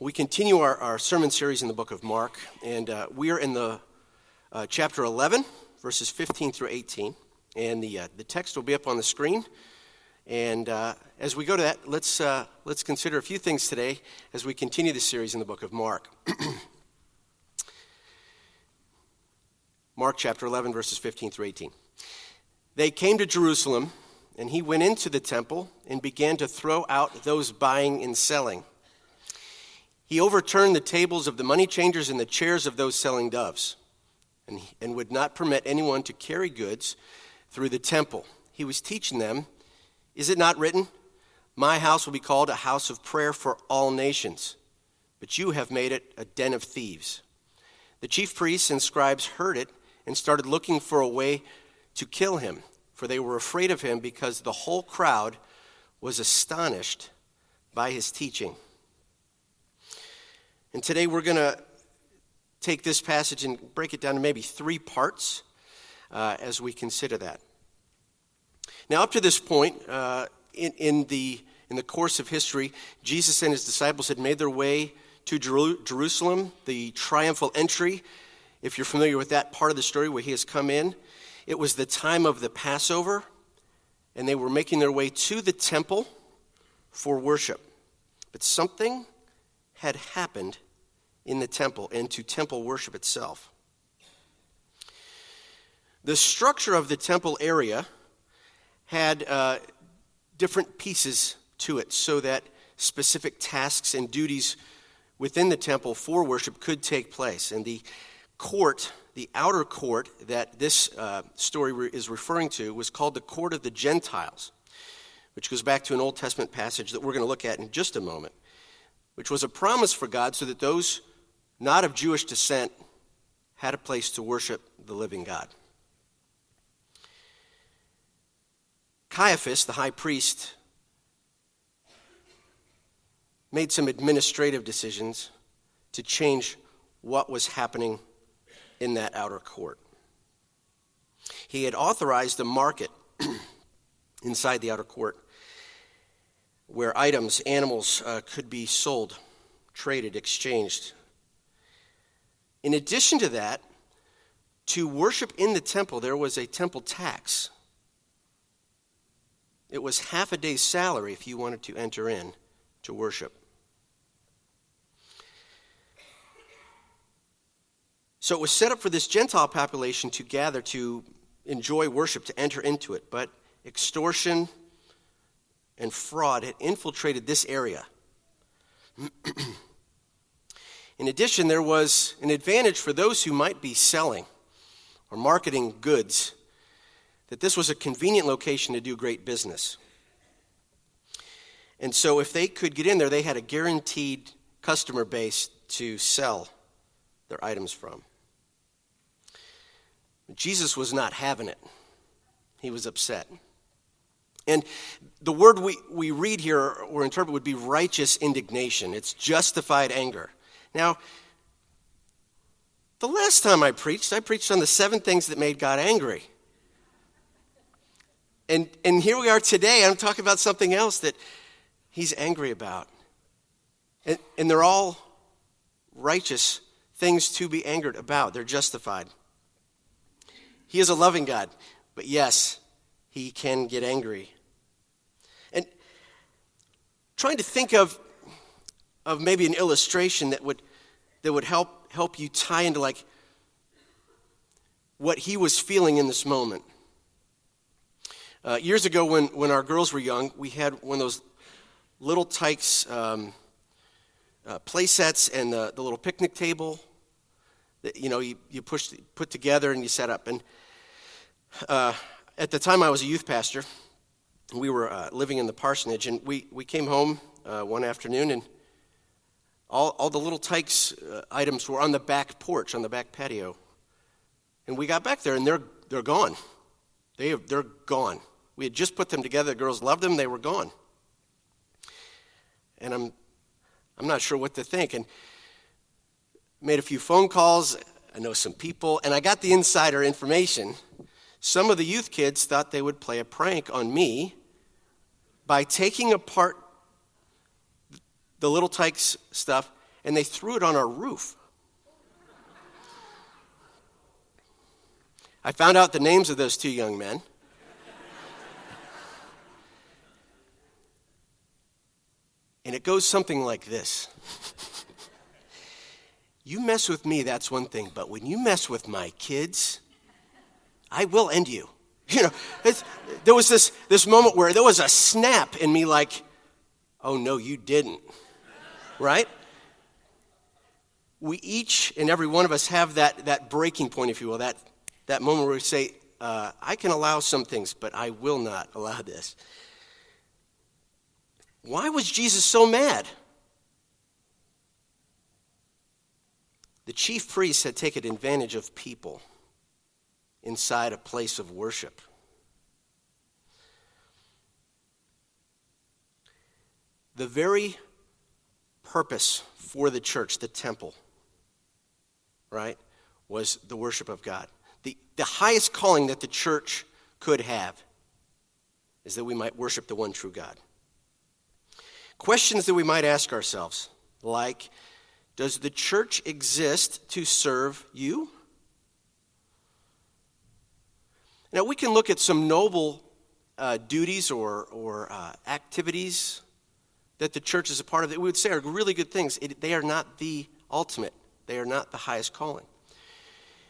We continue our sermon series in the book of Mark, and we are in the chapter 11, verses 15 through 18, and the text will be up on the screen. And as we go to that, let's consider a few things today as we continue the series in the book of Mark. Mark chapter 11, verses 15 through 18. They came to Jerusalem, and he went into the temple and began to throw out those buying and selling. He overturned the tables of the money changers and the chairs of those selling doves, and would not permit anyone to carry goods through the temple. He was teaching them, "Is it not written, 'My house will be called a house of prayer for all nations,' but you have made it a den of thieves." The chief priests and scribes heard it and started looking for a way to kill him, for they were afraid of him because the whole crowd was astonished by his teaching. And today we're going to take this passage and break it down to maybe three parts as we consider that. Now, up to this point, in the course of history, Jesus and his disciples had made their way to Jerusalem, the triumphal entry. If you're familiar with that part of the story where he has come in, it was the time of the Passover, and they were making their way to the temple for worship. But something had happened in the temple and to temple worship itself. The structure of the temple area had different pieces to it so that specific tasks and duties within the temple for worship could take place. And the court, the outer court that this story is referring to, was called the court of the Gentiles, which goes back to an Old Testament passage that we're going to look at in just a moment, which was a promise for God so that those not of Jewish descent had a place to worship the living God. Caiaphas, the high priest, made some administrative decisions to change what was happening in that outer court. He had authorized a market inside the outer court where items, animals, could be sold, traded, exchanged. In addition to that, to worship in the temple, there was a temple tax. It was half a day's salary if you wanted to enter in to worship. So it was set up for this Gentile population to gather to enjoy worship, to enter into it. But extortion and fraud had infiltrated this area. In addition, there was an advantage for those who might be selling or marketing goods, that this was a convenient location to do great business. And so if they could get in there, they had a guaranteed customer base to sell their items from. Jesus was not having it. He was upset. And the word we read here or interpret would be righteous indignation. It's justified anger. Now, the last time I preached on the 7 things that made God angry. And here we are today, I'm talking about something else that he's angry about. And they're all righteous things to be angered about. They're justified. He is a loving God, but yes, he can get angry. And trying to think of maybe an illustration that would help you tie into like what he was feeling in this moment. Years ago when our girls were young, we had one of those little Tykes play sets and the little picnic table that you put together and you set up. And at the time I was a youth pastor. We were living in the parsonage, and we came home one afternoon, and all the little Tykes items were on the back porch, on the back patio. And we got back there, and they're gone. They're gone. We had just put them together. The girls loved them. They were gone. And I'm not sure what to think. And made a few phone calls. I know some people, and I got the insider information. Some of the youth kids thought they would play a prank on me by taking apart the little Tykes stuff and they threw it on our roof. I found out the names of those two young men. And it goes something like this. You mess with me, that's one thing, but when you mess with my kids, I will end you. You know, there was this moment where there was a snap in me like, oh no, you didn't, right? We each and every one of us have that breaking point, if you will, that moment where we say, I can allow some things, but I will not allow this. Why was Jesus so mad? The chief priests had taken advantage of people inside a place of worship. The very purpose for the church, the temple, right, was the worship of God. The highest calling that the church could have is that we might worship the one true God. Questions that we might ask ourselves, like, does the church exist to serve you? Now, we can look at some noble duties or activities that the church is a part of that we would say are really good things. They are not the ultimate. They are not the highest calling.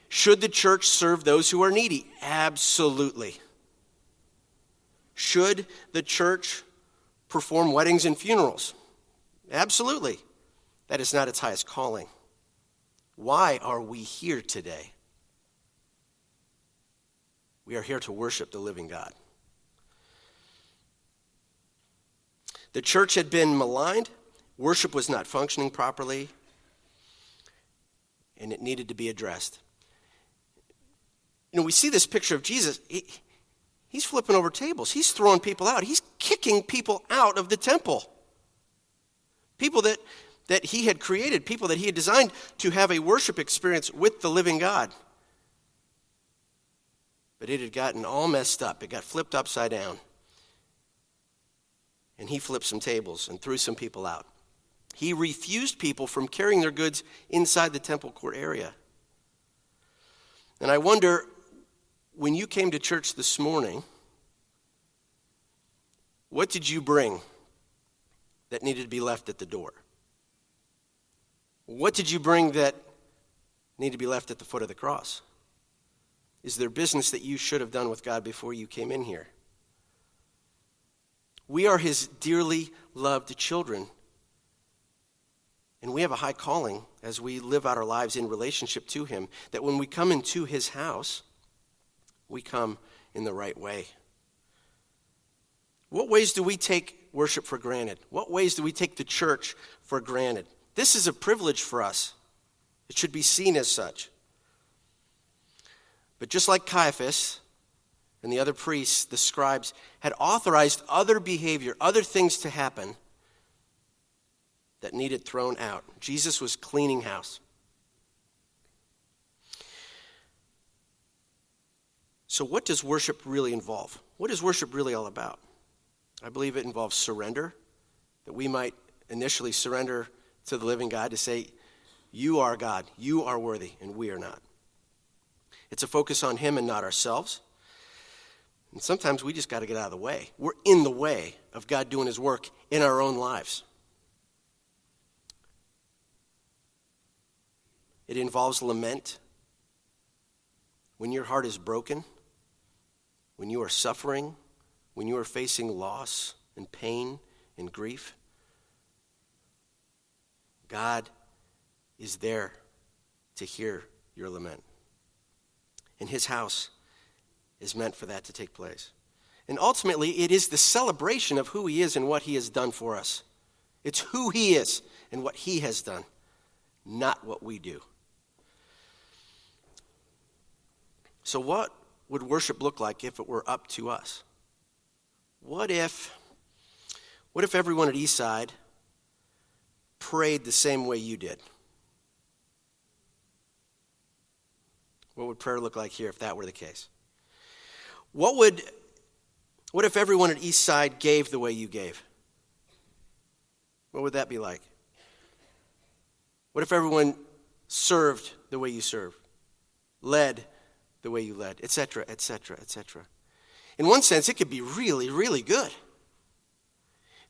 Should the church serve those who are needy? Absolutely. Should the church perform weddings and funerals? Absolutely. That is not its highest calling. Why are we here today? We are here to worship the living God. The church had been maligned. Worship was not functioning properly, and it needed to be addressed. You know, we see this picture of Jesus. He's flipping over tables. He's throwing people out. He's kicking people out of the temple. People that he had created, people that he had designed to have a worship experience with the living God. But it had gotten all messed up. It got flipped upside down. And he flipped some tables and threw some people out. He refused people from carrying their goods inside the temple court area. And I wonder, when you came to church this morning, what did you bring that needed to be left at the door? What did you bring that needed to be left at the foot of the cross? Is there business that you should have done with God before you came in here? We are his dearly loved children. And we have a high calling as we live out our lives in relationship to him, that when we come into his house, we come in the right way. What ways do we take worship for granted? What ways do we take the church for granted? This is a privilege for us. It should be seen as such. But just like Caiaphas and the other priests, the scribes, had authorized other behavior, other things to happen that needed thrown out. Jesus was cleaning house. So what does worship really involve? What is worship really all about? I believe it involves surrender, that we might initially surrender to the living God to say, you are God, you are worthy, and we are not. It's a focus on him and not ourselves. And sometimes we just got to get out of the way. We're in the way of God doing his work in our own lives. It involves lament. When your heart is broken, when you are suffering, when you are facing loss and pain and grief, God is there to hear your lament. And his house is meant for that to take place. And ultimately, it is the celebration of who he is and what he has done for us. It's who he is and what he has done, not what we do. So what would worship look like if it were up to us? What if everyone at Eastside prayed the same way you did? What would prayer look like here if that were the case? What if everyone at Eastside gave the way you gave? What would that be like? What if everyone served the way you serve, led the way you led, etc., etc., etc.? In one sense, it could be really, really good.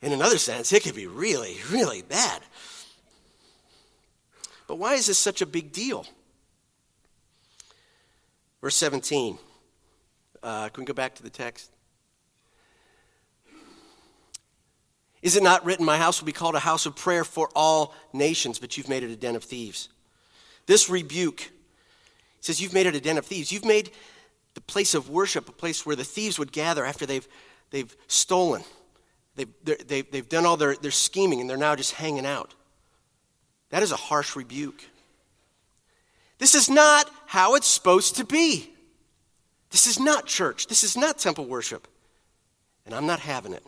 In another sense, it could be really, really bad. But why is this such a big deal? Verse 17. Can we go back to the text? Is it not written, my house will be called a house of prayer for all nations, but you've made it a den of thieves? This rebuke says you've made it a den of thieves. You've made the place of worship a place where the thieves would gather after they've stolen. They've done all their scheming, and they're now just hanging out. That is a harsh rebuke. This is not how it's supposed to be. This is not church. This is not temple worship. And I'm not having it.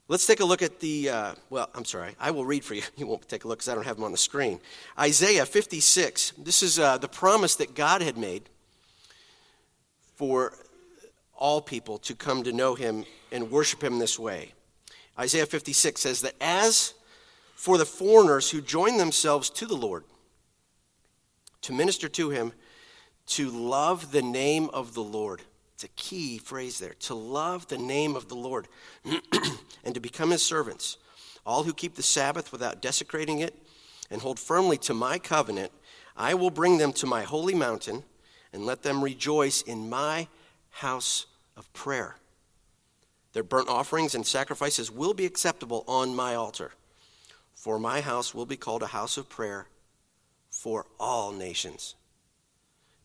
Let's take a look at I will read for you. You won't take a look because I don't have them on the screen. Isaiah 56. This is the promise that God had made for all people to come to know him and worship him this way. Isaiah 56 says that as for the foreigners who join themselves to the Lord, to minister to him, to love the name of the Lord. It's a key phrase there. To love the name of the Lord and to become his servants. All who keep the Sabbath without desecrating it and hold firmly to my covenant, I will bring them to my holy mountain and let them rejoice in my house of prayer. Their burnt offerings and sacrifices will be acceptable on my altar. For my house will be called a house of prayer for all nations.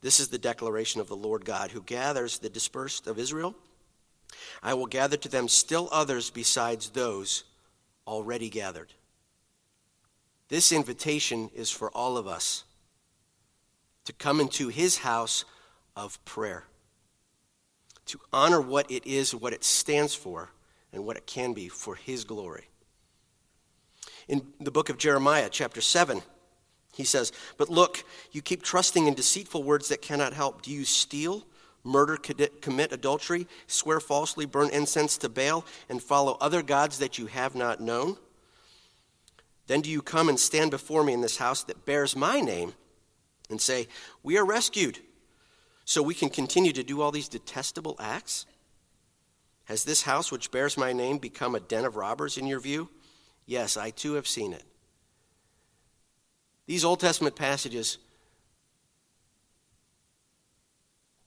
This is the declaration of the Lord God, who gathers the dispersed of Israel. I will gather to them still others besides those already gathered. This invitation is for all of us to come into his house of prayer, to honor what it is, what it stands for, and what it can be for his glory. In the book of Jeremiah, chapter 7, he says, but look, you keep trusting in deceitful words that cannot help. Do you steal, murder, commit adultery, swear falsely, burn incense to Baal, and follow other gods that you have not known? Then do you come and stand before me in this house that bears my name and say, we are rescued, so we can continue to do all these detestable acts? Has this house which bears my name become a den of robbers in your view? Yes, I too have seen it. These Old Testament passages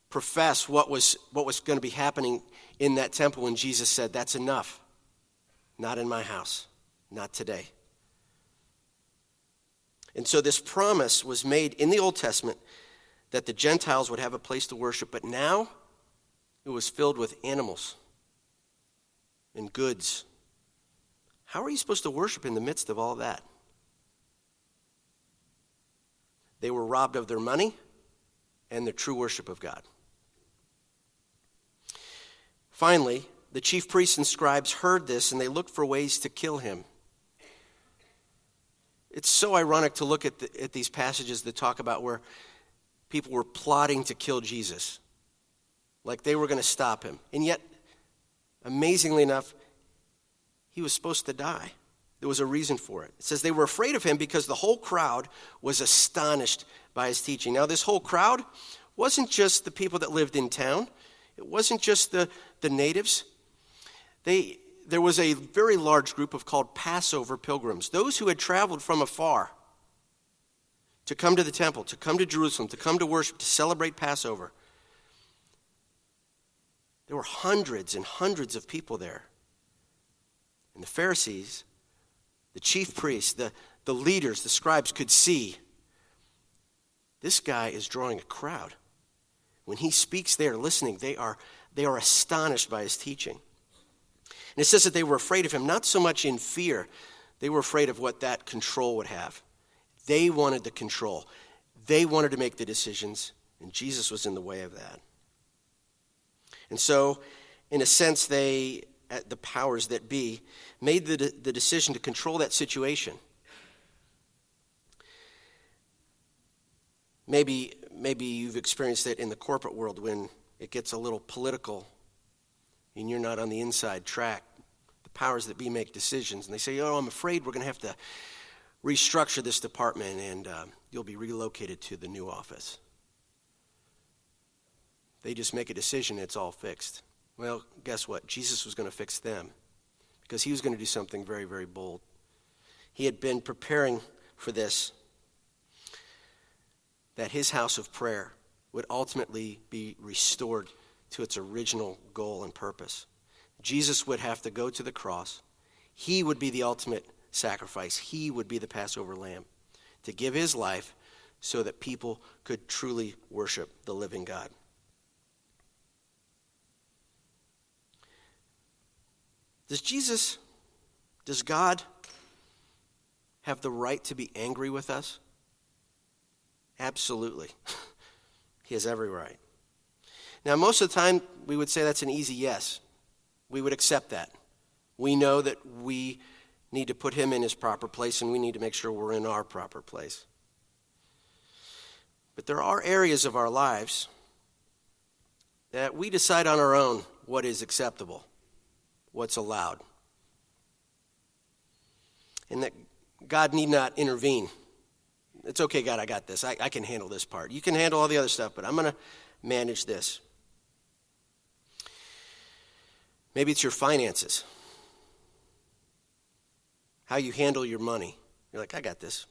profess what was going to be happening in that temple when Jesus said, that's enough. Not in my house. Not today. And so this promise was made in the Old Testament that the Gentiles would have a place to worship, but now it was filled with animals and goods. How are you supposed to worship in the midst of all that? They were robbed of their money and the true worship of God. Finally, the chief priests and scribes heard this, and they looked for ways to kill him. It's so ironic to look at these passages that talk about where people were plotting to kill Jesus, like they were going to stop him. And yet, amazingly enough, he was supposed to die. There was a reason for it. It says they were afraid of him because the whole crowd was astonished by his teaching. Now, this whole crowd wasn't just the people that lived in town. It wasn't just the natives. There was a very large group of called Passover pilgrims, those who had traveled from afar to come to the temple, to come to Jerusalem, to come to worship, to celebrate Passover. There were hundreds and hundreds of people there. And the Pharisees, the chief priests, the leaders, the scribes could see this guy is drawing a crowd. When he speaks, they are listening. They are astonished by his teaching. And it says that they were afraid of him, not so much in fear. They were afraid of what that control would have. They wanted the control. They wanted to make the decisions, and Jesus was in the way of that. And so, in a sense, the powers that be, made the decision to control that situation. Maybe you've experienced it in the corporate world when it gets a little political and you're not on the inside track. The powers that be make decisions. And they say, I'm afraid we're going to have to restructure this department and you'll be relocated to the new office. They just make a decision, it's all fixed. Well, guess what? Jesus was going to fix them because he was going to do something very, very bold. He had been preparing for this, that his house of prayer would ultimately be restored to its original goal and purpose. Jesus would have to go to the cross. He would be the ultimate sacrifice. He would be the Passover lamb to give his life so that people could truly worship the living God. Does God have the right to be angry with us? Absolutely. He has every right. Now, most of the time, we would say that's an easy yes. We would accept that. We know that we need to put him in his proper place, and we need to make sure we're in our proper place. But there are areas of our lives that we decide on our own what is acceptable, what's allowed. And that God need not intervene. It's okay, God, I got this. I can handle this part. You can handle all the other stuff, but I'm going to manage this. Maybe it's your finances. How you handle your money. You're like, I got this.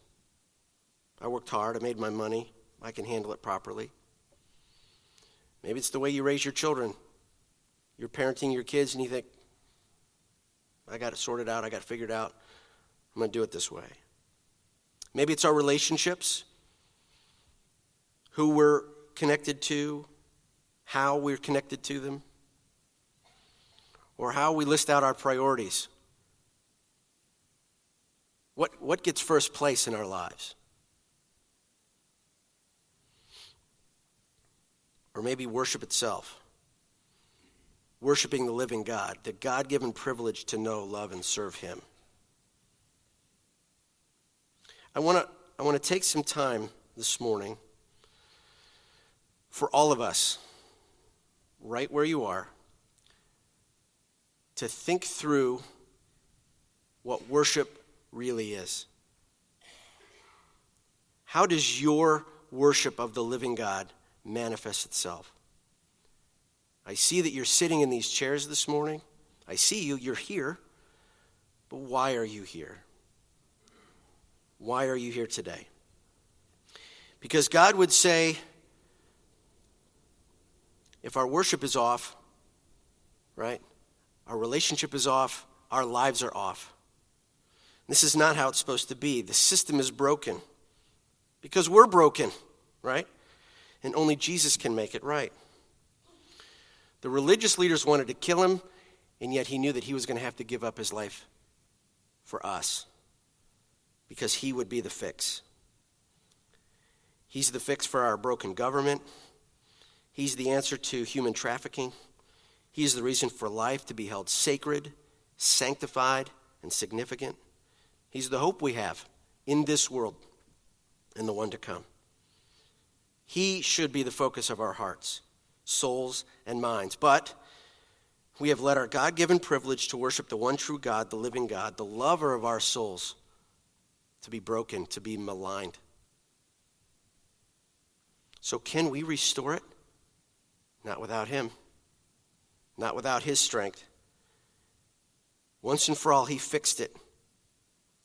I worked hard. I made my money. I can handle it properly. Maybe it's the way you raise your children. You're parenting your kids and you think, I got it sorted out. I got it figured out. I'm going to do it this way. Maybe it's our relationships, who we're connected to, how we're connected to them, or how we list out our priorities. What gets first place in our lives? Or maybe worship itself. Worshiping the living God, the God-given privilege to know, love, and serve him. I want to take some time this morning for all of us, right where you are, to think through what worship really is. How does your worship of the living God manifest itself? I see that you're sitting in these chairs this morning. I see you, you're here. But why are you here? Why are you here today? Because God would say, if our worship is off, right? Our relationship is off, our lives are off. This is not how it's supposed to be. The system is broken because we're broken, right? And only Jesus can make it right. The religious leaders wanted to kill him, and yet he knew that he was going to have to give up his life for us because he would be the fix. He's the fix for our broken government. He's the answer to human trafficking. He's the reason for life to be held sacred, sanctified, and significant. He's the hope we have in this world and the one to come. He should be the focus of our hearts, souls, and minds. But we have let our God-given privilege to worship the one true God, the living God, the lover of our souls, to be broken, to be maligned. So can we restore it? Not without him. Not without his strength. Once and for all, he fixed it.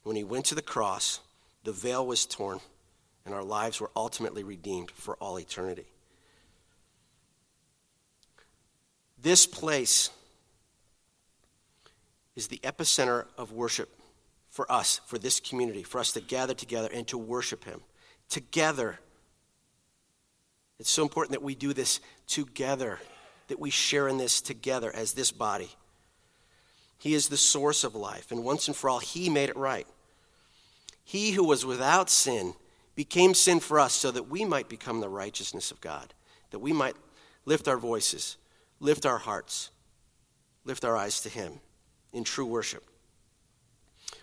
When he went to the cross, the veil was torn, and our lives were ultimately redeemed for all eternity. This place is the epicenter of worship for us, for this community, for us to gather together and to worship him together. It's so important that we do this together, that we share in this together as this body. He is the source of life, and once and for all, he made it right. He who was without sin became sin for us so that we might become the righteousness of God, that we might lift our voices, lift our hearts, lift our eyes to him in true worship.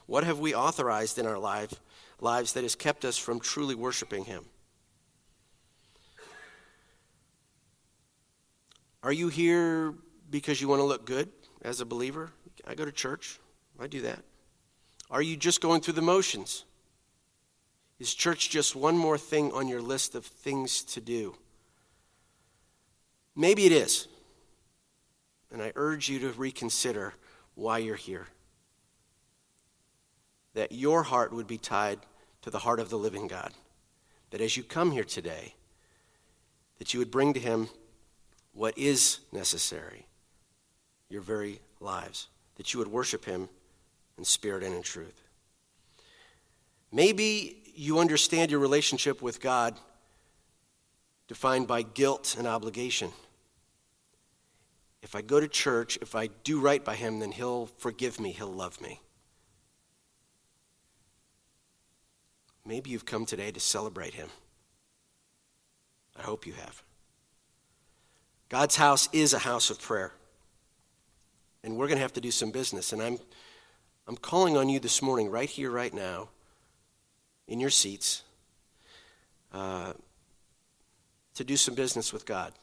What have we authorized in our lives that has kept us from truly worshiping him? Are you here because you want to look good as a believer? I go to church. I do that. Are you just going through the motions? Is church just one more thing on your list of things to do? Maybe it is. And I urge you to reconsider why you're here. That your heart would be tied to the heart of the living God. That as you come here today, that you would bring to him what is necessary, your very lives. That you would worship him in spirit and in truth. Maybe you understand your relationship with God defined by guilt and obligation. If I go to church, if I do right by him, then he'll forgive me, he'll love me. Maybe you've come today to celebrate him. I hope you have. God's house is a house of prayer. And we're going to have to do some business. And I'm calling on you this morning, right here, right now, in your seats, to do some business with God.